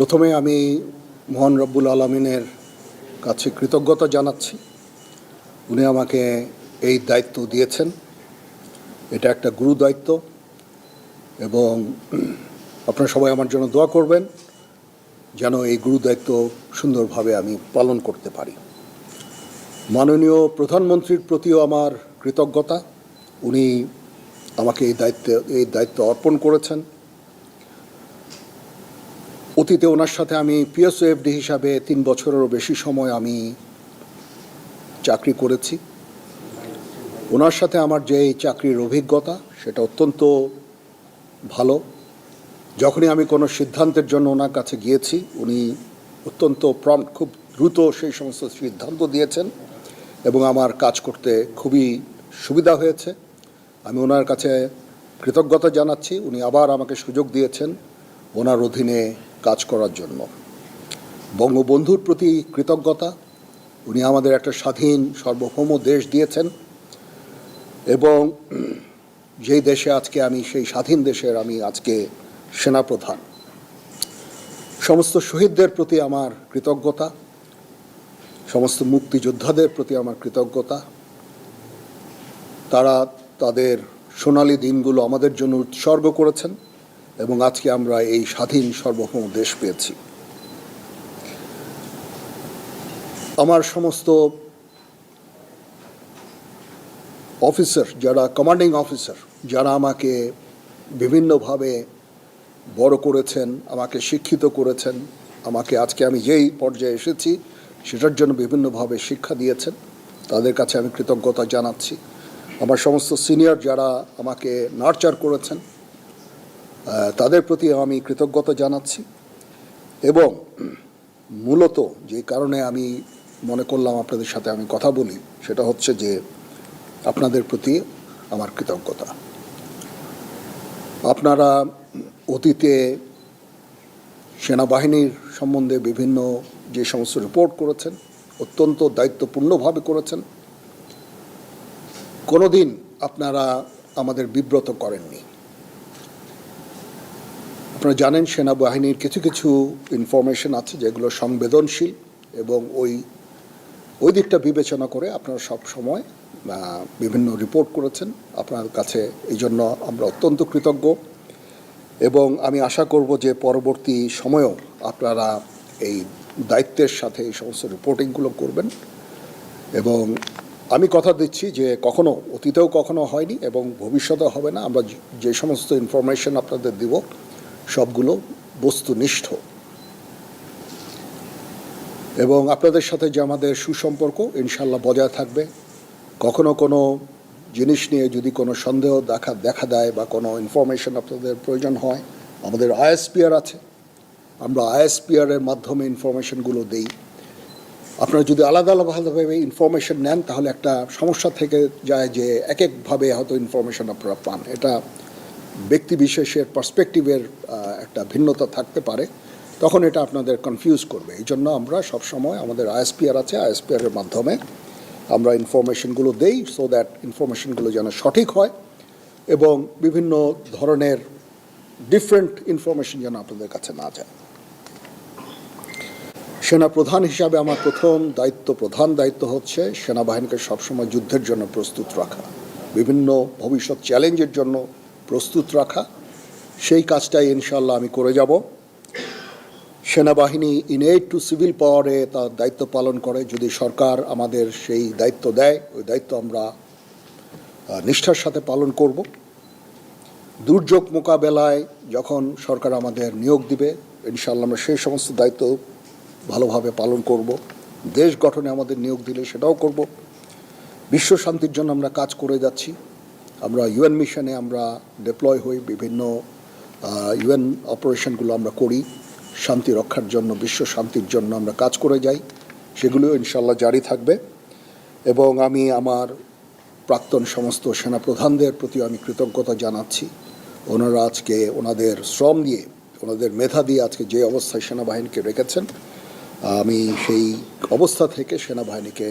প্রথমে আমি মহান রব্বুল আলমিনের কাছে কৃতজ্ঞতা জানাচ্ছি। উনি আমাকে এই দায়িত্ব দিয়েছেন। এটা একটা গুরু দায়িত্ব এবং আপনারা সবাই আমার জন্য দোয়া করবেন যেন এই গুরু দায়িত্ব সুন্দরভাবে আমি পালন করতে পারি। মাননীয় প্রধানমন্ত্রীর প্রতিও আমার কৃতজ্ঞতা। উনি আমাকে এই দায়িত্ব অর্পণ করেছেন। অতীতে ওনার সাথে আমি পিএসওএফডি হিসাবে 3 বছরেরও বেশি সময় আমি চাকরি করেছি। ওনার সাথে আমার যে এই চাকরির অভিজ্ঞতা সেটা অত্যন্ত ভালো। যখনই আমি কোনো সিদ্ধান্তের জন্য ওনার কাছে গিয়েছি উনি অত্যন্ত প্রম্পট, খুব দ্রুত সেই সমস্ত সিদ্ধান্ত দিয়েছেন এবং আমার কাজ করতে খুবই সুবিধা হয়েছে। আমি ওনার কাছে কৃতজ্ঞতা জানাচ্ছি। উনি আবার আমাকে সুযোগ দিয়েছেন ওনার অধীনে কাজ করার জন্য। বঙ্গবন্ধুর প্রতি কৃতজ্ঞতা। উনি আমাদের একটা স্বাধীন সার্বভৌম দেশ দিয়েছেন এবং যেই দেশে আজকে আমি সেই স্বাধীন দেশের আমি আজকে সেনাপ্রধান। সমস্ত শহীদদের প্রতি আমার কৃতজ্ঞতা, সমস্ত মুক্তিযোদ্ধাদের প্রতি আমার কৃতজ্ঞতা। তারা তাদের সোনালী দিনগুলো আমাদের জন্য উৎসর্গ করেছেন এবং আজকে আমরা এই স্বাধীন সার্বভৌম দেশ পেয়েছি। আমার সমস্ত অফিসার, যারা কমান্ডিং অফিসার, যারা আমাকে বিভিন্নভাবে বড় করেছেন, আমাকে শিক্ষিত করেছেন, আমাকে আজকে আমি যেই পর্যায়ে এসেছি সেটার জন্য বিভিন্নভাবে শিক্ষা দিয়েছেন, তাদের কাছে আমি কৃতজ্ঞতা জানাচ্ছি। আমার সমস্ত সিনিয়র যারা আমাকে নার্চার করেছেন তাদের প্রতি আমি কৃতজ্ঞতা জানাচ্ছি। এবং মূলত যে কারণে আমি মনে করলাম আপনাদের সাথে আমি কথা বলি সেটা হচ্ছে যে আপনাদের প্রতি আমার কৃতজ্ঞতা। আপনারা অতীতে সেনাবাহিনীর সম্বন্ধে বিভিন্ন যে সমস্ত রিপোর্ট করেছেন অত্যন্ত দায়িত্বপূর্ণভাবে করেছেন। কোনোদিন আপনারা আমাদের বিব্রত করেননি। আপনারা জানেন সেনাবাহিনীর কিছু কিছু ইনফরমেশন আছে যেগুলো সংবেদনশীল এবং ওই দিকটা বিবেচনা করে আপনারা সব সময় বিভিন্ন রিপোর্ট করেছেন। আপনার কাছে এই জন্য আমরা অত্যন্ত কৃতজ্ঞ এবং আমি আশা করব যে পরবর্তী সময়েও আপনারা এই দায়িত্বের সাথে এই সমস্ত রিপোর্টিংগুলো করবেন। এবং আমি কথা দিচ্ছি যে কখনো অতীতেও কখনো হয়নি এবং ভবিষ্যতেও হবে না। আমরা যে সমস্ত ইনফরমেশন আপনাদের দিব সবগুলো বস্তুনিষ্ঠ এবং আপনাদের সাথে যে আমাদের সুসম্পর্ক ইনশাল্লাহ বজায় থাকবে। কখনো কোনো জিনিস নিয়ে যদি কোনো সন্দেহ দেখা দেয় বা কোনো ইনফরমেশন আপনাদের প্রয়োজন হয়, আমাদের আইএসপিআর আছে, আমরা আইএসপিআরের মাধ্যমে ইনফরমেশনগুলো দেই। আপনারা যদি আলাদা আলাদাভাবে ইনফরমেশন নেন তাহলে একটা সমস্যা থেকে যায় যে এক একভাবে হয়তো ইনফরমেশন আপনারা পান। এটা ব্যক্তি বিশেষের পার্সপেক্টিভের একটা ভিন্নতা থাকতে পারে, তখন এটা আপনাদের কনফিউজ করবে। এই জন্য আমরা সবসময় আমাদের আইএসপিআর আছে, আইএসপিআরের মাধ্যমে আমরা ইনফরমেশনগুলো দেই সো দ্যাট ইনফরমেশনগুলো যেন সঠিক হয় এবং বিভিন্ন ধরনের ডিফারেন্ট ইনফরমেশন যেন আপনাদের কাছে না যায়। সেনাপ্রধান হিসাবে আমার প্রধান দায়িত্ব হচ্ছে সেনাবাহিনীকে সবসময় যুদ্ধের জন্য প্রস্তুত রাখা, বিভিন্ন ভবিষ্যৎ চ্যালেঞ্জের জন্য প্রস্তুত রাখা। সেই কাজটাই ইনশাল্লাহ আমি করে যাব। সেনাবাহিনী ইনএড টু সিভিল পাওয়ারে তার দায়িত্ব পালন করে। যদি সরকার আমাদের সেই দায়িত্ব দেয় ওই দায়িত্ব আমরা নিষ্ঠার সাথে পালন করব। দুর্যোগ মোকাবেলায় যখন সরকার আমাদের নিয়োগ দিবে ইনশাল্লাহ আমরা সেই সমস্ত দায়িত্ব ভালোভাবে পালন করব। দেশ গঠনে আমাদের নিয়োগ দিলে সেটাও করব। বিশ্ব শান্তির জন্য আমরা কাজ করে যাচ্ছি। আমরা ইউএন মিশনে আমরা ডিপ্লয় হই, বিভিন্ন ইউএন অপারেশনগুলো আমরা করি, শান্তি রক্ষার জন্য, বিশ্ব শান্তির জন্য আমরা কাজ করে যাই। সেগুলিও ইনশাল্লাহ জারি থাকবে। এবং আমি আমার প্রাক্তন সমস্ত সেনাপ্রধানদের প্রতি আমি কৃতজ্ঞতা জানাচ্ছি। ওনারা আজকে ওনাদের শ্রম দিয়ে, ওনাদের মেধা দিয়ে আজকে যে অবস্থায় সেনাবাহিনীকে রেখেছেন, আমি সেই অবস্থা থেকে সেনাবাহিনীকে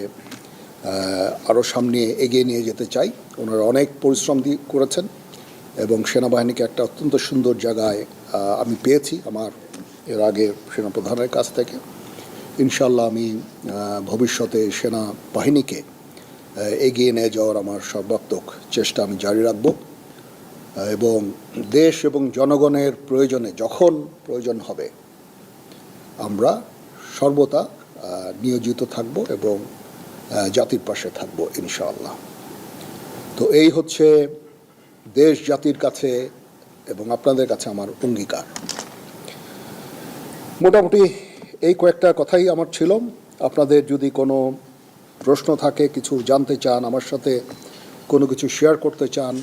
আরও সামনে এগিয়ে নিয়ে যেতে চাই। ওনারা অনেক পরিশ্রম করেছেন এবং সেনাবাহিনীকে একটা অত্যন্ত সুন্দর জায়গায় আমি পেয়েছি। আমার এর আগে সেনাপ্রধানের কাছ থেকে। ইনশাল্লাহ আমি ভবিষ্যতে সেনাবাহিনীকে এগিয়ে নিয়ে যাওয়ার আমার সর্বাত্মক চেষ্টা আমি জারি রাখব এবং দেশ এবং জনগণের প্রয়োজনে যখন প্রয়োজন হবে আমরা সর্বদা নিয়োজিত থাকব এবং জাতির পাশে থাকব ইনশাআল্লাহ। তো এই হচ্ছে দেশ জাতির কাছে এবং আপনাদের কাছে আমার অঙ্গীকার। মোটামুটি এই কয়েকটা কথাই আমার ছিল। আপনাদের যদি কোনো প্রশ্ন থাকে, কিছু জানতে চান, আমার সাথে কোনো কিছু শেয়ার করতে চান,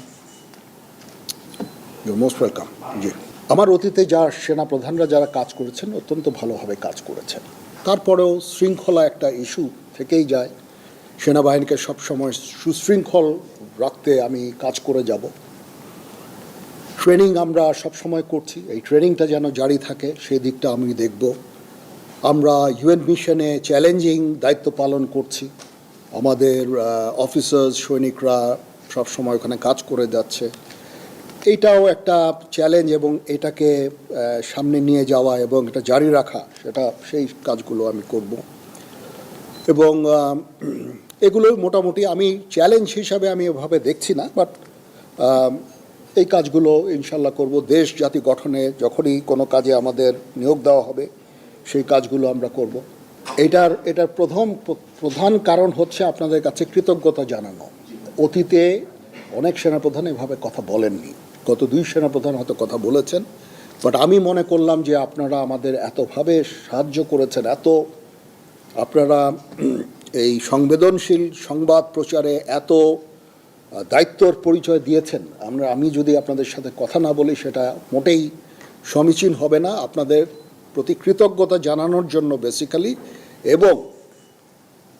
ইউ মোস্ট ওয়েলকাম। জি, আমার অতীতে সেনাপ্রধানরা যারা কাজ করেছেন অত্যন্ত ভালোভাবে কাজ করেছেন। তারপরেও শৃঙ্খলা একটা ইস্যু থেকেই যায়। সেনাবাহিনীকে সবসময় সুশৃঙ্খল রাখতে আমি কাজ করে যাব। ট্রেনিং আমরা সবসময় করছি, এই ট্রেনিংটা যেন জারি থাকে সেই দিকটা আমি দেখব। আমরা ইউএন মিশনে চ্যালেঞ্জিং দায়িত্ব পালন করছি। আমাদের অফিসার্স সৈনিকরা সবসময় ওখানে কাজ করে যাচ্ছে। এইটাও একটা চ্যালেঞ্জ এবং এটাকে সামনে নিয়ে যাওয়া এবং এটা জারি রাখা, সেই কাজগুলো আমি করব। এবং এগুলো মোটামুটি আমি চ্যালেঞ্জ হিসাবে আমি এভাবে দেখছি না, বাট এই কাজগুলো ইনশাল্লাহ করব। দেশ জাতি গঠনে যখনই কোনো কাজে আমাদের নিয়োগ দেওয়া হবে সেই কাজগুলো আমরা করব। এটার প্রধান কারণ হচ্ছে আপনাদের কাছে কৃতজ্ঞতা জানানো। অতীতে অনেক সেনাপ্রধান এভাবে কথা বলেননি, গত 2 সেনাপ্রধান হয়তো কথা বলেছেন, বাট আমি মনে করলাম যে আপনারা আমাদের এতভাবে সাহায্য করেছেন, আপনারা এই সংবেদনশীল সংবাদ প্রচারে এত দায়িত্বর পরিচয় দিয়েছেন। আমি যদি আপনাদের সাথে কথা না বলি সেটা মোটেই সমীচীন হবে না। আপনাদের প্রতি কৃতজ্ঞতা জানানোর জন্য বেসিক্যালি, এবং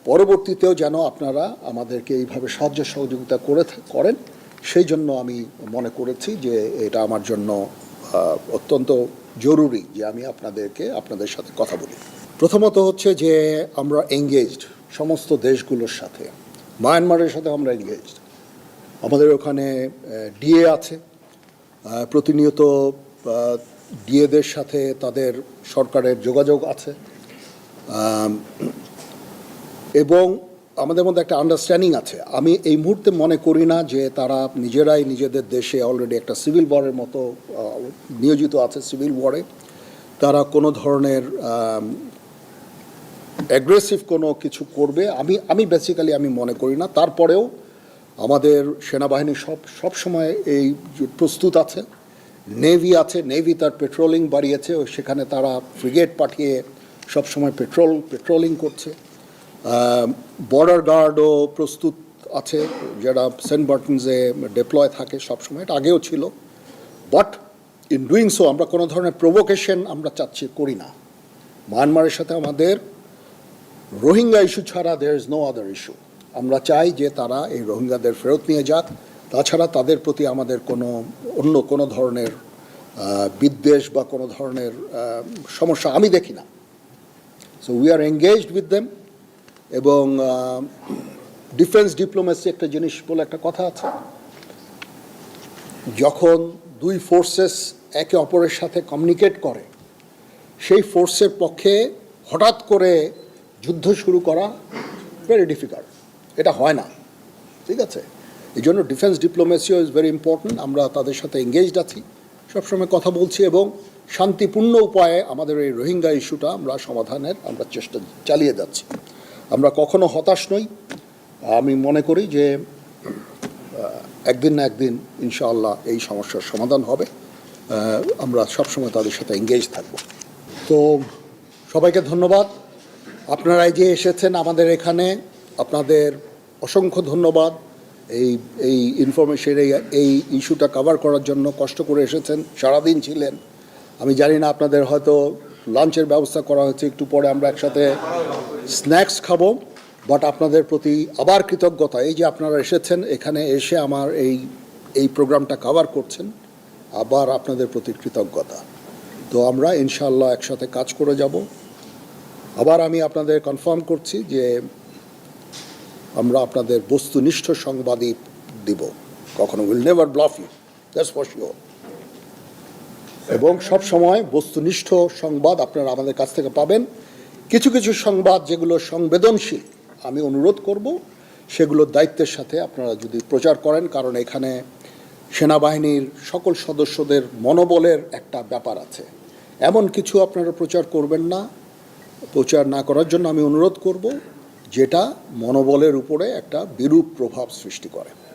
পরবর্তীতেও যেন আপনারা আমাদেরকে এইভাবে সাহায্য সহযোগিতা করেন সেই জন্য আমি মনে করেছি যে এটা আমার জন্য অত্যন্ত জরুরি যে আমি আপনাদের সাথে কথা বলি। প্রথমত হচ্ছে যে আমরা এঙ্গেজড সমস্ত দেশগুলোর সাথে। মায়ানমারের সাথে আমরা এঙ্গেজড। আমাদের ওখানে ডিএ আছে, প্রতিনিয়ত ডিএদের সাথে তাদের সরকারের যোগাযোগ আছে, এবং আমাদের মধ্যে একটা আন্ডারস্ট্যান্ডিং আছে। আমি এই মুহূর্তে মনে করি না যে তারা নিজেরাই নিজেদের দেশে অলরেডি একটা সিভিল ওয়ারের মতো নিয়োজিত আছে। সিভিল ওয়ারে তারা কোনো ধরনের অ্যাগ্রেসিভ কোনো কিছু করবে আমি বেসিক্যালি আমি মনে করি না। তারপরেও আমাদের সেনাবাহিনী সব সময় এই প্রস্তুত আছে। নেভি আছে, নেভি তার পেট্রোলিং বাড়িয়েছে, সেখানে তারা ফ্রিগেট পাঠিয়ে সবসময় পেট্রোলিং করছে। বর্ডার গার্ডও প্রস্তুত আছে, যারা সেন্ট মার্টিনসে ডিপ্লয় থাকে সবসময়, এটা আগেও ছিল। বাট ইন ডুইং সো আমরা কোনো ধরনের প্রভোকেশন আমরা করি না। মায়ানমারের সাথে আমাদের রোহিঙ্গা ইস্যু ছাড়া there is no other issue. আমরা চাই যে তারা এই রোহিঙ্গাদের ফেরত নিয়ে যাক। তাছাড়া তাদের প্রতি আমাদের অন্য কোনো ধরনের বিদ্বেষ বা কোনো ধরনের সমস্যা আমি দেখি না। So we are engaged with them. এবং ডিফেন্স ডিপ্লোমেসি একটা জিনিস বলে একটা কথা আছে, যখন 2 ফোর্সেস একে অপরের সাথে কমিউনিকেট করে সেই ফোর্সের পক্ষে হঠাৎ করে যুদ্ধ শুরু করা ভেরি ডিফিকাল্ট, এটা হয় না, ঠিক আছে? এই জন্য ডিফেন্স ডিপ্লোমেসিও ইজ ভেরি ইম্পর্ট্যান্ট। আমরা তাদের সাথে এঙ্গেজড আছি, সবসময় কথা বলছি এবং শান্তিপূর্ণ উপায়ে আমাদের এই রোহিঙ্গা ইস্যুটা আমরা সমাধানের চেষ্টা চালিয়ে যাচ্ছি। আমরা কখনো হতাশ নই। আমি মনে করি যে একদিন না একদিন ইনশাআল্লাহ এই সমস্যার সমাধান হবে। আমরা সবসময় তাদের সাথে এঙ্গেজ থাকব। তো সবাইকে ধন্যবাদ। আপনারা যে এসেছেন আমাদের এখানে, আপনাদের অসংখ্য ধন্যবাদ। এই ইনফরমেশন এই ইস্যুটা কভার করার জন্য কষ্ট করে এসেছেন, সারাদিন ছিলেন। আমি জানি না আপনাদের হয়তো লাঞ্চের ব্যবস্থা করা হয়েছে, একটু পরে আমরা একসাথে স্ন্যাক্স খাবো। বাট আপনাদের প্রতি আবার কৃতজ্ঞতা, এই যে আপনারা এসেছেন এখানে এসে আমার এই প্রোগ্রামটা কভার করছেন, আবার আপনাদের প্রতি কৃতজ্ঞতা। তো আমরা ইনশাআল্লাহ একসাথে কাজ করে যাব। আবার আমি আপনাদের কনফার্ম করছি যে আমরা আপনাদের বস্তুনিষ্ঠ সংবাদই দিব, কখনো will never bluff you, that's for sure. এবং সব সময় বস্তুনিষ্ঠ সংবাদ আপনারা আমাদের কাছ থেকে পাবেন। কিছু কিছু সংবাদ যেগুলো সংবেদনশীল, আমি অনুরোধ করব সেগুলো দায়িত্বের সাথে আপনারা যদি প্রচার করেন, কারণ এখানে সেনাবাহিনীর সকল সদস্যদের মনোবলের একটা ব্যাপার আছে। এমন কিছু আপনারা প্রচার করবেন না, প্রচার না করার জন্য আমি অনুরোধ করব যেটা মনোবলের উপরে একটা বিরূপ প্রভাব সৃষ্টি করে।